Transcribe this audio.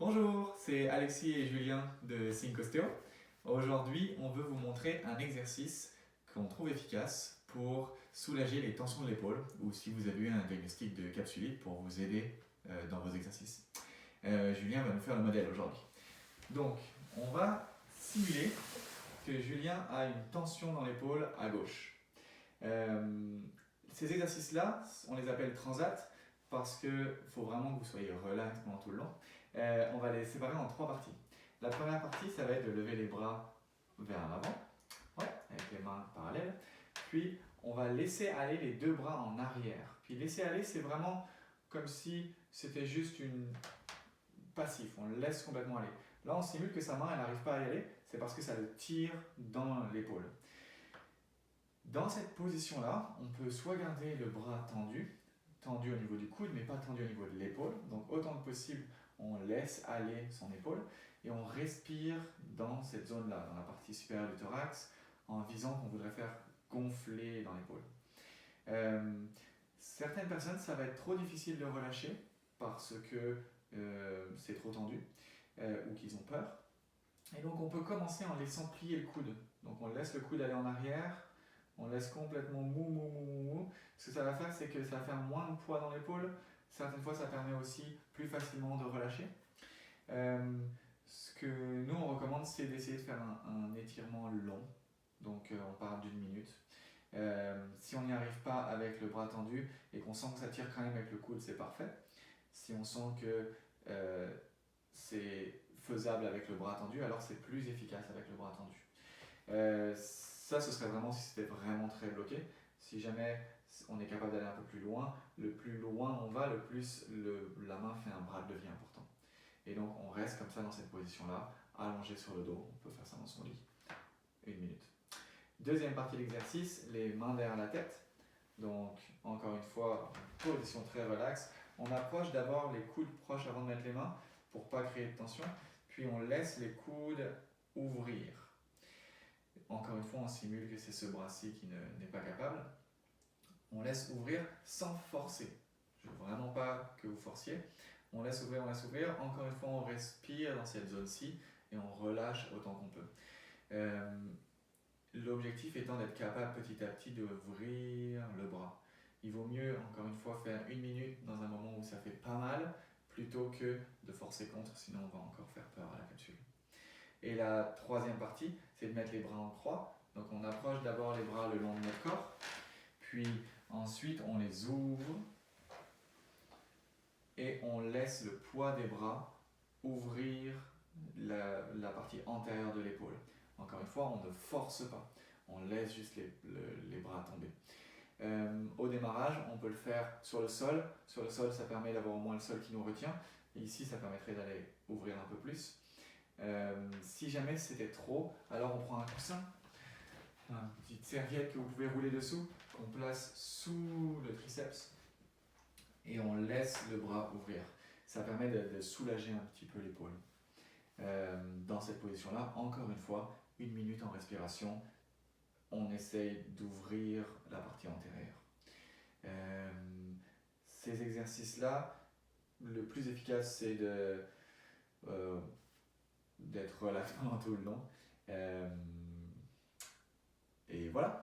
Bonjour, c'est Alexis et Julien de Sync Ostéo. Aujourd'hui, on veut vous montrer un exercice qu'on trouve efficace pour soulager les tensions de l'épaule ou si vous avez eu un diagnostic de capsulite pour vous aider dans vos exercices. Julien va nous faire le modèle aujourd'hui. Donc, on va simuler que Julien a une tension dans l'épaule à gauche. Ces exercices-là, on les appelle transat parce qu'il faut vraiment que vous soyez relax pendant tout le long. On va les séparer en trois parties. La première partie, ça va être de lever les bras vers l'avant, avec les mains parallèles. Puis, on va laisser aller les deux bras en arrière. Puis, laisser aller, c'est vraiment comme si c'était juste une passif. On le laisse complètement aller. Là, on simule que sa main, elle n'arrive pas à y aller. C'est parce que ça le tire dans l'épaule. Dans cette position-là, on peut soit garder le bras tendu au niveau du coude, mais pas tendu au niveau de l'épaule. Donc, autant que possible, on laisse aller son épaule et on respire dans cette zone-là, dans la partie supérieure du thorax, en visant qu'on voudrait faire gonfler dans l'épaule. Certaines personnes, ça va être trop difficile de relâcher parce que c'est trop tendu ou qu'ils ont peur. Et donc, on peut commencer en laissant plier le coude. Donc, on laisse le coude aller en arrière, on laisse complètement mou. Ce que ça va faire, c'est que ça va faire moins de poids dans l'épaule. Certaines fois, ça permet aussi plus facilement de relâcher. Ce que nous, on recommande, c'est d'essayer de faire un étirement long. Donc, on part d'une minute. Si on n'y arrive pas avec le bras tendu et qu'on sent que ça tire quand même avec le coude, c'est parfait. Si on sent que c'est faisable avec le bras tendu, alors c'est plus efficace avec le bras tendu. Ça, ce serait vraiment si c'était vraiment très bloqué. Si jamais on est capable d'aller un peu plus loin, le plus loin on va, le plus la main fait un bras de levier important. Et donc on reste comme ça dans cette position-là, allongé sur le dos. On peut faire ça dans son lit. Une minute. Deuxième partie de l'exercice, les mains derrière la tête. Donc encore une fois, position très relaxe. On approche d'abord les coudes proches avant de mettre les mains pour ne pas créer de tension. Puis on laisse les coudes ouvrir. Encore une fois, on simule que c'est ce bras-ci qui n'est pas capable. On laisse ouvrir sans forcer. Je ne veux vraiment pas que vous forciez. On laisse ouvrir. Encore une fois, on respire dans cette zone-ci et on relâche autant qu'on peut. L'objectif étant d'être capable petit à petit d'ouvrir le bras. Il vaut mieux, encore une fois, faire une minute dans un moment où ça fait pas mal plutôt que de forcer contre, sinon on va encore faire peur à la capsule. Et la troisième partie, c'est de mettre les bras en croix. Donc on approche d'abord les bras le long de notre corps, puis ensuite on les ouvre et on laisse le poids des bras ouvrir la partie antérieure de l'épaule. Encore une fois, on ne force pas, on laisse juste les bras tomber. Au démarrage, on peut le faire sur le sol. Sur le sol, ça permet d'avoir au moins le sol qui nous retient. Et ici, ça permettrait d'aller ouvrir un peu plus. Si jamais c'était trop, alors on prend un coussin, une petite serviette que vous pouvez rouler dessous, qu'on place sous le triceps et on laisse le bras ouvrir. Ça permet de soulager un petit peu l'épaule. Dans cette position-là, encore une fois, une minute en respiration, on essaye d'ouvrir la partie antérieure. Ces exercices-là, le plus efficace, c'est d'être relax pendant tout le long. Et voilà.